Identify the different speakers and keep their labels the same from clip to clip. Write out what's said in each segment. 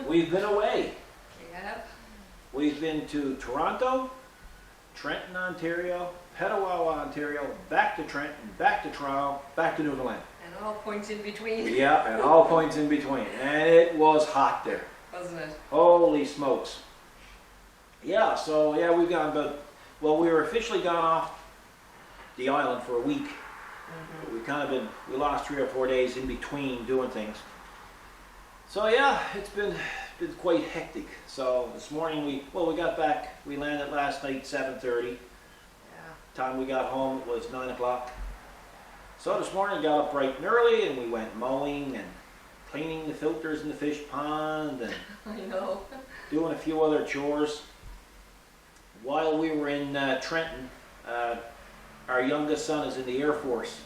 Speaker 1: We've been away.
Speaker 2: Yeah.
Speaker 1: We've been to Toronto, Trenton, Ontario, Petawawa, Ontario, back to Trenton, back to Toronto, back to Newfoundland.
Speaker 2: And all points in between.
Speaker 1: Yeah, and all points in between. And it was hot there.
Speaker 2: Wasn't it?
Speaker 1: Holy smokes. Yeah, so yeah, we've gone about, well, we were officially gone off the island for a week.
Speaker 2: Mm-hmm.
Speaker 1: We kind of been, we lost 3 or 4 days in between doing things. So yeah, it's been quite hectic. So this morning we got back, we landed last night 7:30.
Speaker 2: Yeah.
Speaker 1: Time we got home it was 9 o'clock. So this morning got up bright and early and we went mowing and cleaning the filters in the fish pond and
Speaker 2: I know.
Speaker 1: doing a few other chores. While we were in Trenton, our youngest son is in the Air Force,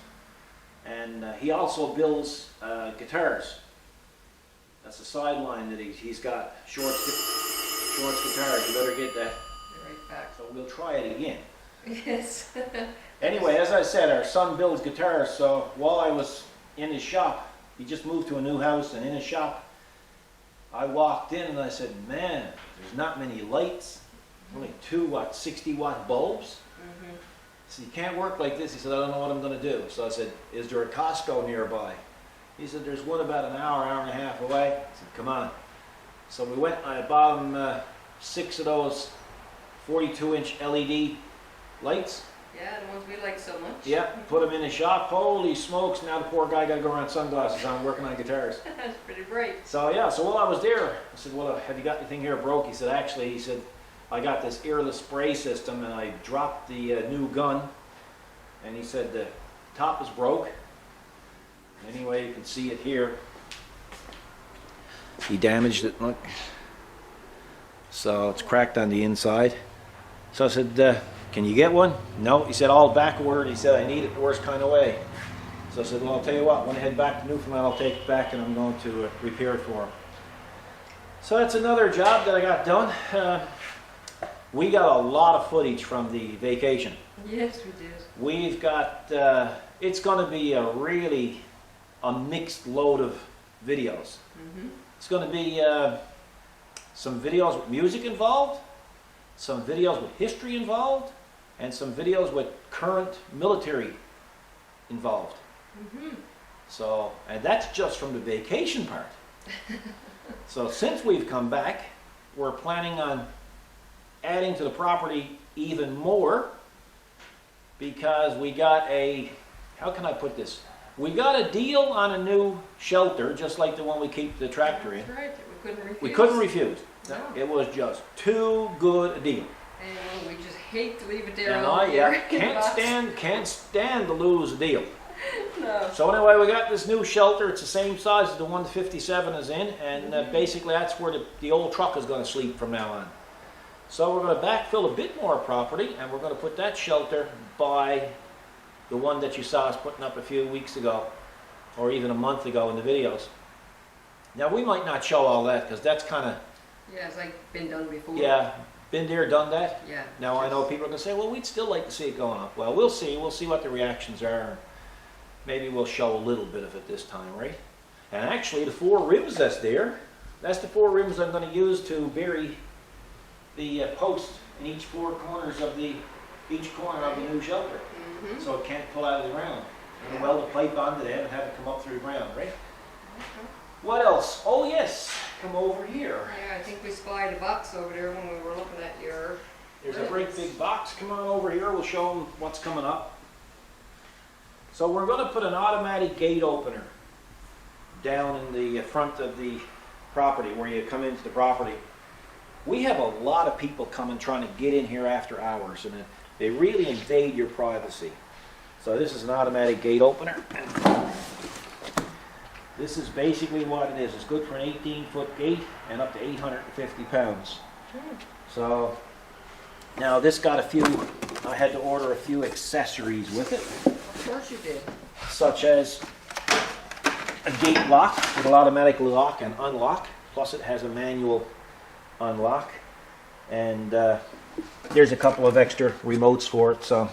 Speaker 1: and he also builds guitars. That's a sideline that he's got, Shorts guitars. You better get that.
Speaker 2: Be right back.
Speaker 1: So we'll try it again.
Speaker 2: Yes.
Speaker 1: Anyway, as I said, our son builds guitars, so while I was in his shop, he just moved to a new house, and in his shop, I walked in and I said, man, there's not many lights. Only 2 60-watt bulbs?
Speaker 2: Mm-hmm.
Speaker 1: He said, you can't work like this. He said, I don't know what I'm going to do. So I said, is there a Costco nearby? He said, there's one about an hour and a half away. I said, come on. So we went and I bought him 6 of those 42-inch LED lights.
Speaker 2: Yeah, the ones we like so much.
Speaker 1: Yep, put them in his shop. Holy smokes, now the poor guy got to go around sunglasses on working on guitars.
Speaker 2: That's pretty bright.
Speaker 1: So yeah, so while I was there, I said, well, have you got anything here broke? He said, actually, he said, I got this airless spray system and I dropped the new gun. And he said the top is broke. Anyway, you can see it here. He damaged it, look. So it's cracked on the inside. So I said, can you get one? No, he said, all back ordered. He said, I need it the worst kind of way. So I said, well, I'll tell you what, when I head back to Newfoundland, I'll take it back and I'm going to repair it for him. So that's another job that I got done. We got a lot of footage from the vacation.
Speaker 2: Yes, we did.
Speaker 1: We've got, it's going to be a mixed load of videos.
Speaker 2: Mm-hmm.
Speaker 1: It's going to be some videos with music involved, some videos with history involved, and some videos with current military involved.
Speaker 2: Mm-hmm.
Speaker 1: So, and that's just from the vacation part. So since we've come back, we're planning on adding to the property even more because we got a, how can I put this? We got a deal on a new shelter, just like the one we keep the tractor in.
Speaker 2: That's right. We couldn't refuse.
Speaker 1: We couldn't refuse.
Speaker 2: No.
Speaker 1: It was just too good a deal.
Speaker 2: And we just hate to leave it there.
Speaker 1: And
Speaker 2: all
Speaker 1: I
Speaker 2: year.
Speaker 1: can't stand to lose a deal.
Speaker 2: No.
Speaker 1: So anyway, we got this new shelter. It's the same size as the one 57 is in, and basically that's where the old truck is going to sleep from now on. So we're going to backfill a bit more property, and we're going to put that shelter by the one that you saw us putting up a few weeks ago, or even a month ago in the videos. Now we might not show all that because that's kind of,
Speaker 2: Yeah, it's like been done before.
Speaker 1: yeah, been there, done that.
Speaker 2: Yeah.
Speaker 1: Now I know people are going to say, well, we'd still like to see it going up. Well, we'll see. We'll see what the reactions are. Maybe we'll show a little bit of it this time, right? And actually the 4 rims that's there, that's the 4 rims I'm going to use to bury the post in each 4 corners of each corner of the new shelter.
Speaker 2: Mm-hmm.
Speaker 1: So it can't pull out of the ground. And weld a pipe onto that and have it come up through the ground, right? What else? Oh yes, come over here.
Speaker 2: Yeah, I think we spied a box over there when we were looking at your...
Speaker 1: There's a great big box. Come on over here. We'll show them what's coming up. So we're going to put an automatic gate opener down in the front of the property where you come into the property. We have a lot of people coming trying to get in here after hours, and they really invade your privacy. So this is an automatic gate opener. This is basically what it is. It's good for an 18-foot gate and up to 850 pounds. So now this got a few, I had to order a few accessories with it,
Speaker 2: Of course you did.
Speaker 1: such as a gate lock with an automatic lock and unlock, plus it has a manual unlock, and there's a couple of extra remotes for it. So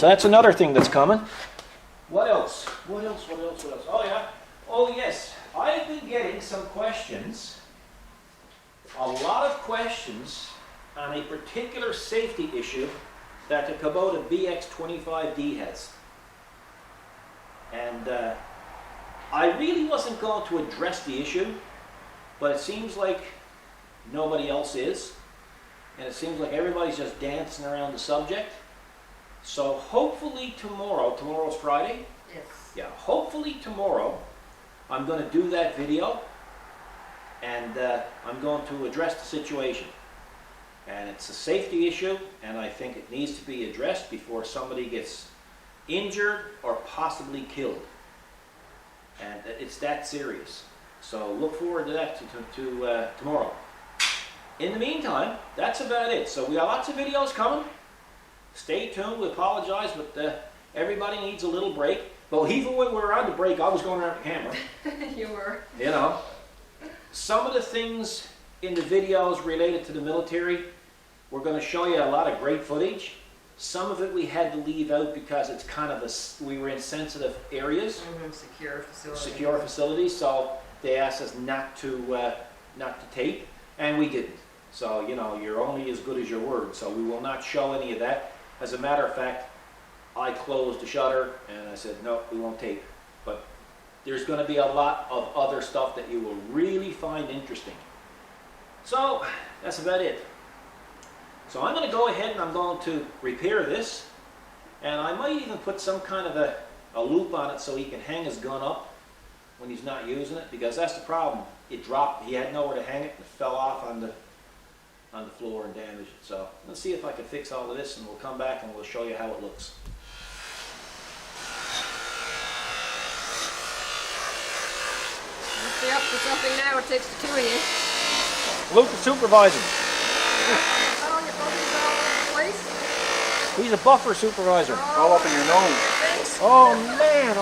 Speaker 1: that's another thing that's coming. What else? What else? Oh yeah. Oh yes. I've been getting some questions, a lot of questions on a particular safety issue that the Kubota BX25D has. And I really wasn't going to address the issue, but it seems like nobody else is. And it seems like everybody's just dancing around the subject. So hopefully tomorrow's Friday,
Speaker 2: Yes.
Speaker 1: yeah, hopefully tomorrow, I'm going to do that video, and I'm going to address the situation. And it's a safety issue, and I think it needs to be addressed before somebody gets injured or possibly killed. And it's that serious. So look forward to that tomorrow. In the meantime, that's about it. So we got lots of videos coming. Stay tuned. We apologize, but everybody needs a little break. But even when we were on the break, I was going around the camera.
Speaker 2: You were.
Speaker 1: You know, some of the things in the videos related to the military, we're going to show you a lot of great footage. Some of it we had to leave out because it's kind of we were in sensitive areas,
Speaker 2: Secure facility.
Speaker 1: secure facilities, so they asked us not to tape, and we didn't. So, you know, you're only as good as your word, so we will not show any of that. As a matter of fact, I closed the shutter and I said, no, we won't tape. But there's going to be a lot of other stuff that you will really find interesting. So, that's about it. So I'm going to go ahead and I'm going to repair this. And I might even put some kind of a loop on it so he can hang his gun up when he's not using it. Because that's the problem. It dropped, he had nowhere to hang it and it fell off on the floor and damaged it. So let's see if I can fix all of this, and we'll come back and we'll show you how it looks.
Speaker 2: If you're up to something now, it takes the two of you.
Speaker 1: Luke is supervising.
Speaker 2: Oh, your focus all over the place.
Speaker 1: He's a buffer supervisor.
Speaker 3: All up in your nose.
Speaker 2: Face.
Speaker 1: Oh man,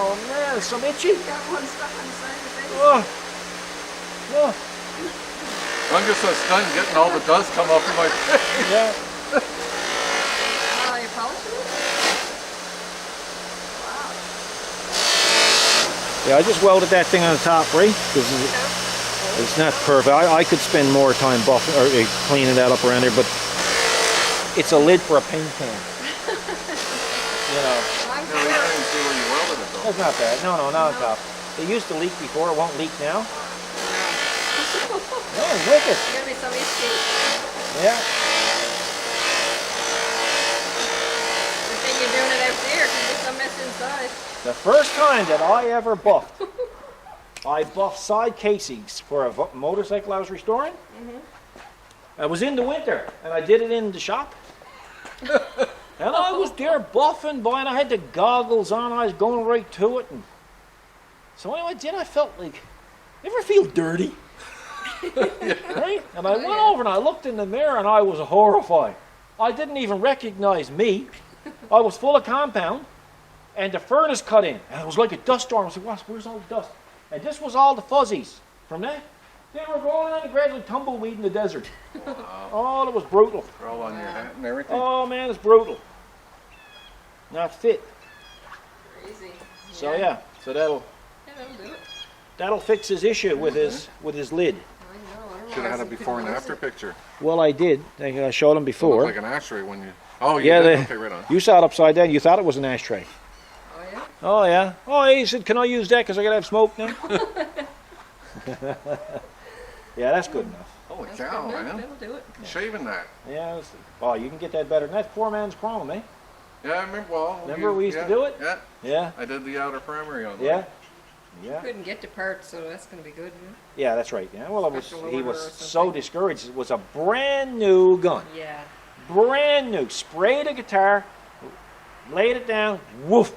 Speaker 1: it's some itchy.
Speaker 2: Got one stuck on the side of your face.
Speaker 1: Oh. Oh.
Speaker 3: I'm just so stunned getting all the dust come off of my face.
Speaker 1: Yeah.
Speaker 2: Oh, you're polishing it? Wow.
Speaker 1: Yeah, I just welded that thing on the top, right? Because it's not perfect. I could spend more time buffing or cleaning that up around there, but it's a lid for a paint can. You know,
Speaker 2: I'm
Speaker 3: Yeah, we
Speaker 2: sure.
Speaker 3: didn't see where you welded it though.
Speaker 1: that's not bad. No, not on top. It used to leak before. It won't leak now. No, it's wicked.
Speaker 2: There's gonna be some issue.
Speaker 1: Yeah.
Speaker 2: Good thing you're doing it out there, because there's some mess inside.
Speaker 1: The first time that I ever buffed, I buffed side casings for a motorcycle I was restoring. I was in the winter, and I did it in the shop. And I was there buffing, boy, and I had the goggles on. I was going right to it. And so anyway, then I felt like, ever feel dirty? Right? And I went over and I looked in the mirror and I was horrified. I didn't even recognize me. I was full of compound, and the furnace cut in. And it was like a dust storm. I said, where's all the dust? And this was all the fuzzies from that. They were going on and gradually tumbleweed in the desert. Oh, it was brutal.
Speaker 3: They're all on your hat and everything.
Speaker 1: Oh man, it's brutal. Not fit.
Speaker 2: Crazy.
Speaker 1: So yeah, so that'll
Speaker 2: do it.
Speaker 1: fix his issue with his lid.
Speaker 2: I know. I don't
Speaker 3: Should have had
Speaker 2: realize
Speaker 3: a
Speaker 2: you could
Speaker 3: before and
Speaker 2: use
Speaker 3: after
Speaker 2: it.
Speaker 3: picture.
Speaker 1: Well, I did. I showed him
Speaker 3: It looked
Speaker 1: before.
Speaker 3: like an ashtray when you. Oh, you
Speaker 1: Yeah,
Speaker 3: did?
Speaker 1: they-
Speaker 3: Okay, right on.
Speaker 1: You saw it upside down. You thought it was an ashtray.
Speaker 2: Oh, yeah?
Speaker 1: Oh yeah. Oh, he said, "Can I use that? Because I gotta have smoke now." Yeah, that's good enough.
Speaker 3: Holy
Speaker 2: That's
Speaker 3: cow,
Speaker 2: good enough.
Speaker 3: man.
Speaker 2: That'll do it.
Speaker 3: Shaving that.
Speaker 1: Yeah. Oh, you can get that better than that. Poor man's chrome, eh?
Speaker 3: Yeah, I remember. Well,
Speaker 1: Remember we used to do it?
Speaker 3: Yeah,
Speaker 1: Yeah.
Speaker 3: I did the outer primary on that.
Speaker 1: Yeah. Yeah.
Speaker 2: Couldn't get to parts, so that's gonna be good. Huh?
Speaker 1: Yeah, that's right. Yeah. Well,
Speaker 2: Special
Speaker 1: he
Speaker 2: order
Speaker 1: was
Speaker 2: or
Speaker 1: so
Speaker 2: something.
Speaker 1: discouraged. It was a brand new gun.
Speaker 2: Yeah.
Speaker 1: Brand new. Sprayed a guitar, laid it down, woof.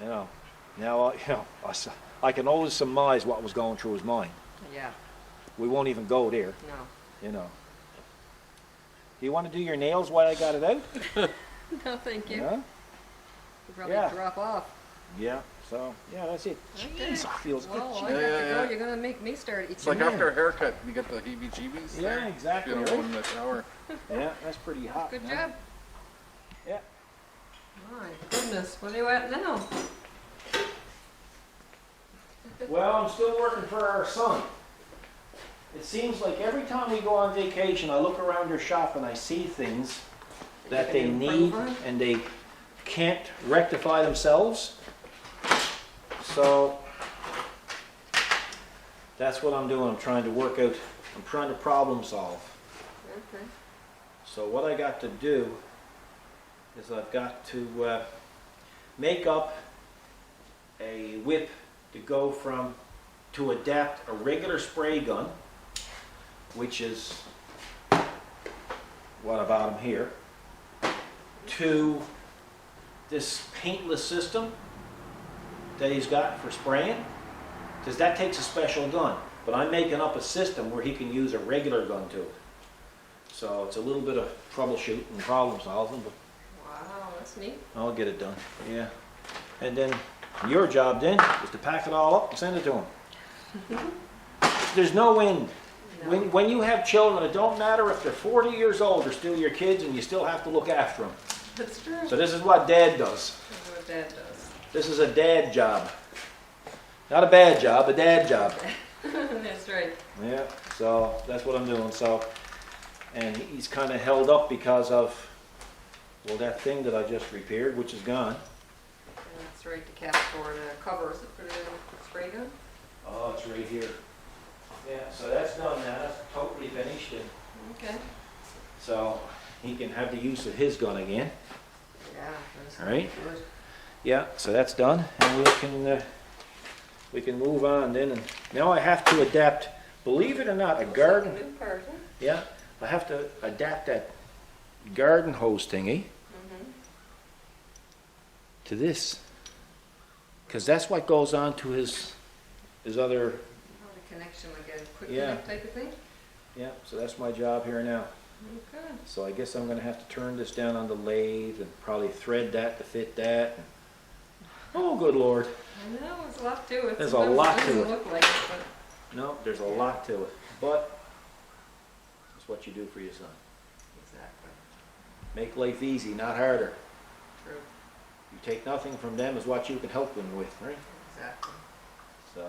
Speaker 1: You know, now I can always surmise what was going through his mind.
Speaker 2: Yeah.
Speaker 1: We won't even go there.
Speaker 2: No.
Speaker 1: You know. Do you want to do your nails while I got it out?
Speaker 2: No, thank you.
Speaker 1: Yeah.
Speaker 2: You'll probably
Speaker 1: Yeah.
Speaker 2: drop off.
Speaker 1: Yeah. So yeah, that's it.
Speaker 2: Okay.
Speaker 1: Jeez, it feels good.
Speaker 2: Well, I
Speaker 3: Yeah,
Speaker 2: have
Speaker 3: yeah,
Speaker 2: to go.
Speaker 3: yeah.
Speaker 2: You're gonna make me start itching.
Speaker 3: It's like
Speaker 1: Yeah.
Speaker 3: after a haircut, you get the heebie-jeebies.
Speaker 1: Yeah, exactly,
Speaker 3: You know,
Speaker 1: right?
Speaker 3: in the shower.
Speaker 1: Yeah, that's pretty hot.
Speaker 2: Good
Speaker 1: man.
Speaker 2: job.
Speaker 1: Yeah.
Speaker 2: My goodness, what are you at now?
Speaker 1: Well, I'm still working for our son. It seems like every time we go on vacation, I look around your shop and I see things that they need and they can't rectify themselves. So that's what I'm doing. I'm trying to work out, I'm trying to problem solve.
Speaker 2: Okay.
Speaker 1: So what I got to do is I've got to make up a whip to go from, to adapt a regular spray gun, which is what about them here, to this paintless system that he's got for spraying, because that takes a special gun. But I'm making up a system where he can use a regular gun to it. So it's a little bit of troubleshooting and problem solving, but
Speaker 2: Wow, that's neat.
Speaker 1: I'll get it done, yeah. And then your job then is to pack it all up and send it to him. There's no wind.
Speaker 2: No.
Speaker 1: When you have children, it don't matter if they're 40 years old, they're still your kids and you still have to look after them.
Speaker 2: That's true.
Speaker 1: So this is what Dad does.
Speaker 2: That's what Dad does.
Speaker 1: This is a dad job. Not a bad job, a dad job.
Speaker 2: That's right.
Speaker 1: Yeah, so that's what I'm doing. So, and he's kind of held up because of, well, that thing that I just repaired, which is gone.
Speaker 2: And that's right, the cap for the covers for the spray gun.
Speaker 1: Oh, it's right here. Yeah, so that's done now. That's totally finished. And
Speaker 2: Okay.
Speaker 1: so he can have the use of his gun again.
Speaker 2: Yeah. That's
Speaker 1: All right.
Speaker 2: good.
Speaker 1: Yeah, so that's done, and we can move on then. And now I have to adapt, believe it or not, a garden.
Speaker 2: New part, huh?
Speaker 1: Yeah, I have to adapt that garden hose thingy
Speaker 2: Mm-hmm.
Speaker 1: to this, because that's what goes on to his other.
Speaker 2: Oh, the connection, like a quick
Speaker 1: Yeah.
Speaker 2: connect type of thing?
Speaker 1: Yeah, so that's my job here now.
Speaker 2: Okay.
Speaker 1: So I guess I'm going to have to turn this down on the lathe and probably thread that to fit that. Oh, good Lord.
Speaker 2: I know, there's a lot to it.
Speaker 1: There's a
Speaker 2: Sometimes
Speaker 1: lot to
Speaker 2: doesn't
Speaker 1: it.
Speaker 2: look like it, but
Speaker 1: No, there's a lot to it, but it's what you do for your son.
Speaker 2: exactly.
Speaker 1: Make life easy, not harder.
Speaker 2: True.
Speaker 1: You take nothing from them is what you can help them with, right?
Speaker 2: Exactly.
Speaker 1: So,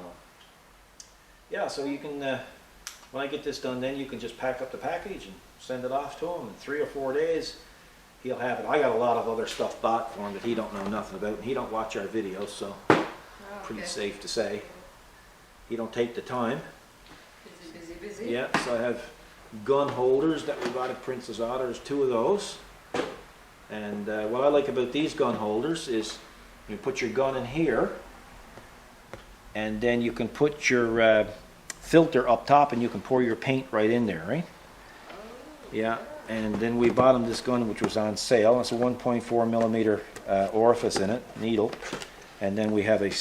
Speaker 1: yeah, so you can, when I get this done, then you can just pack up the package and send it off to him. In 3 or 4 days, he'll have it. I got a lot of other stuff bought for him that he don't know nothing about, and he don't watch our videos, so
Speaker 2: Oh,
Speaker 1: pretty
Speaker 2: okay.
Speaker 1: safe to say. He don't take the time.
Speaker 2: Busy, busy, busy.
Speaker 1: Yeah, so I have gun holders that we got at Princess Auto. There's 2 of those. And what I like about these gun holders is you put your gun in here, and then you can put your filter up top and you can pour your paint right in there, right? Yeah, and then we bought him this gun which was on sale. It's a 1.4 millimeter orifice in it, needle. And then we have a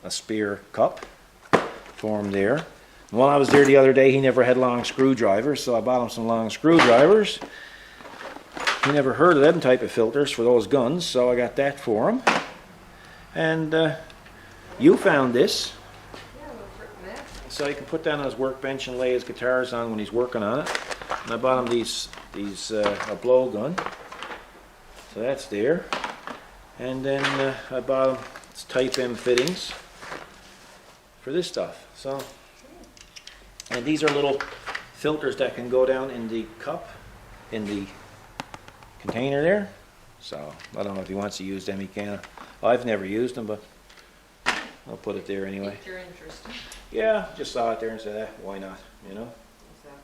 Speaker 1: spare cup for him there. And while I was there the other day, he never had long screwdrivers, so I bought him some long screwdrivers. He never heard of them type of filters for those guns, so I got that for him. And you found this,
Speaker 2: Yeah, we've written that.
Speaker 1: so he can put that on his workbench and lay his guitars on when he's working on it. And I bought him a blowgun, so that's there. And then I bought him Type M fittings for this stuff. So, and these are little filters that can go down in the cup, in the container there. So I don't know if he wants to use them, he can. I've never used them, but I'll put it there anyway.
Speaker 2: Piqued your interest.
Speaker 1: Yeah, just saw it there and said, why not, you know?
Speaker 2: Exactly.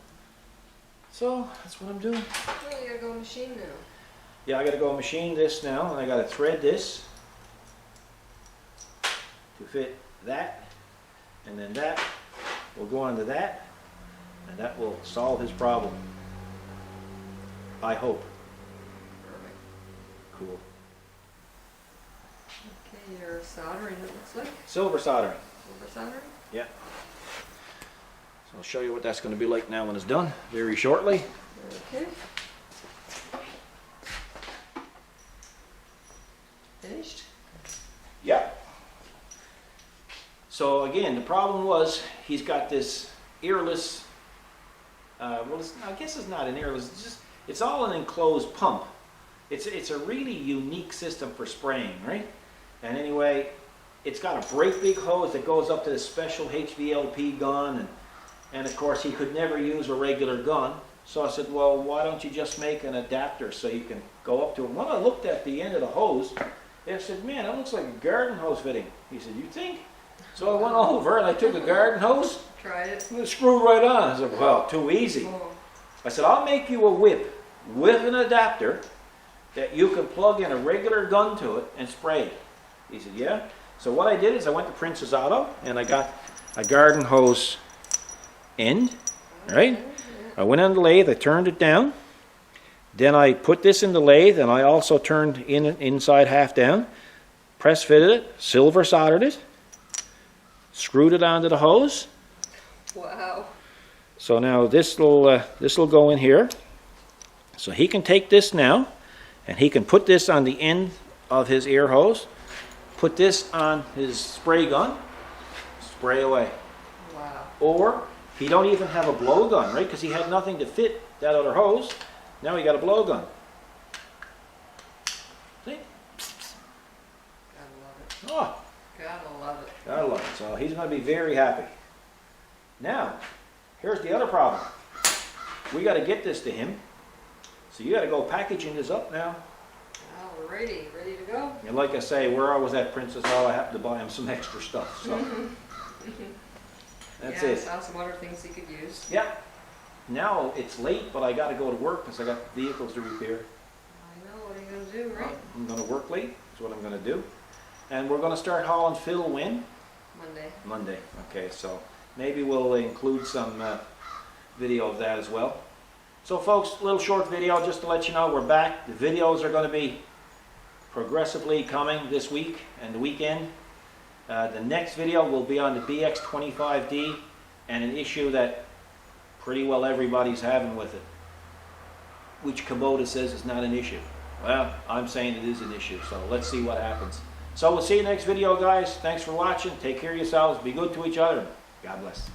Speaker 1: So that's what I'm doing.
Speaker 2: Oh, you gotta go machine now.
Speaker 1: Yeah, I gotta go machine this now, and I gotta thread this to fit that, and then that will go onto that, and that will solve his problem. I hope.
Speaker 2: Perfect.
Speaker 1: Cool.
Speaker 2: Okay, you're soldering, it looks like.
Speaker 1: Silver soldering.
Speaker 2: Silver soldering?
Speaker 1: Yeah. So I'll show you what that's gonna be like now when it's done, very shortly.
Speaker 2: Okay. Finished?
Speaker 1: Yeah. So again, the problem was he's got this earless. Well, I guess it's not an earless. It's all an enclosed pump. It's a really unique system for spraying, right? And anyway, it's got a great big hose that goes up to the special HVLP gun, and of course he could never use a regular gun. So I said, well, why don't you just make an adapter so you can go up to it? When I looked at the end of the hose, I said, man, that looks like a garden hose fitting. He said, you think? So I went over and I took a garden hose
Speaker 2: Tried it.
Speaker 1: and screwed right on. I said, well, too easy.
Speaker 2: Oh,
Speaker 1: I said, I'll make you a whip with an adapter that you can plug in a regular gun to it and spray it. He said, yeah. So what I did is I went to Princess Auto and I got a garden hose end, right? I went on the lathe, I turned it down. Then I put this in the lathe and I also turned inside half down, press fitted it, silver soldered it, screwed it onto the hose.
Speaker 2: wow.
Speaker 1: So now this will go in here. So he can take this now and he can put this on the end of his air hose, put this on his spray gun, spray away.
Speaker 2: Wow.
Speaker 1: Or he don't even have a blowgun, right? Because he had nothing to fit that other hose. Now he got a blowgun. See?
Speaker 2: Gotta love it.
Speaker 1: Oh,
Speaker 2: Gotta love it.
Speaker 1: I love it. So he's going to be very happy. Now, here's the other problem. We got to get this to him. So you got to go packaging this up now.
Speaker 2: Alrighty, ready to go?
Speaker 1: And like I say, where I was at Princess Auto, I happened to buy him some extra stuff. So that's
Speaker 2: yeah, I
Speaker 1: it.
Speaker 2: saw some other things he could use.
Speaker 1: Yeah. Now it's late, but I got to go to work because I got vehicles to repair.
Speaker 2: I know, what are you gonna do, right?
Speaker 1: I'm going to work late. That's what I'm going to do. And we're going to start hauling fill when?
Speaker 2: Monday.
Speaker 1: Monday. Okay, so maybe we'll include some video of that as well. So folks, little short video just to let you know we're back. The videos are going to be progressively coming this week and the weekend. The next video will be on the BX25D and an issue that pretty well everybody's having with it, which Kubota says is not an issue. Well, I'm saying it is an issue, so let's see what happens. So we'll see you next video, guys. Thanks for watching. Take care of yourselves. Be good to each other. God bless.